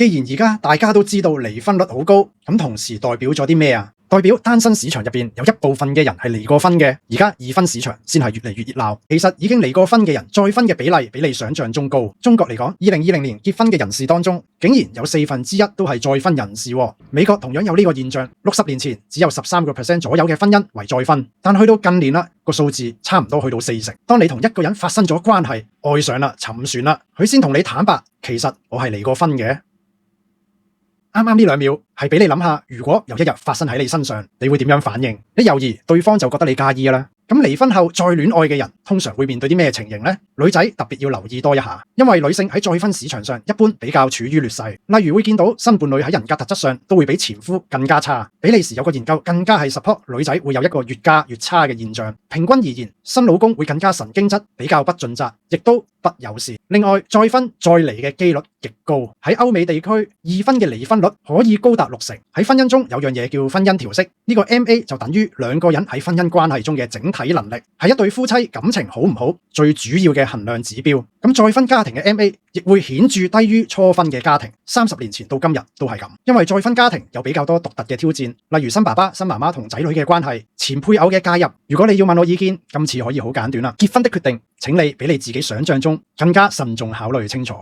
既然而家大家都知道離婚率好高，咁同時代表咗啲咩啊？代表單身市場入邊有一部分嘅人係離過婚嘅，而家二婚市場先係越嚟越熱鬧。其實已經離過婚嘅人再婚嘅比例比你想象中高。中國嚟講，2020年結婚嘅人士當中，竟然有1/4都係再婚人士。美國同樣有呢個現象，60年前只有13% 左右嘅婚姻為再婚，但去到近年啦，個數字差唔多去到40%。當你同一個人發生咗關係，愛上啦，沉船啦，佢先同你坦白，其實我係離過婚嘅。啱啱呢2秒係俾你諗下，如果有一日發生喺你身上，你會點樣反應？你猶豫，對方就覺得你介意啦。咁離婚後再戀愛嘅人，通常會面對啲咩情形呢？女仔特別要留意多一下，因為女性喺再婚市場上一般比較處於劣勢。例如會見到新伴侶喺人格特質上都會比前夫更加差。比利時有個研究更加係 support 女仔會有一個越嫁越差嘅現象。平均而言，新老公會更加神經質，比較不盡責，亦都不友善。另外，再婚再離嘅機率極高。喺歐美地區，二婚嘅離婚率可以高達60%。喺婚姻中有樣嘢叫婚姻調適，呢個 MA 就等於兩個人喺婚姻關係中嘅整體能力，係一對夫妻感情好唔好最主要嘅衡量指標。咁再婚家庭嘅 MA 亦會顯著低於初婚嘅家庭，30年前到今日都係咁。因為再婚家庭有比較多獨特嘅挑戰，例如新爸爸、新媽媽同仔女嘅關係、前配偶嘅介入。如果你要問我意見，今次可以好簡短啦。結婚的決定，請你比你自己想象中更加慎重考慮清楚。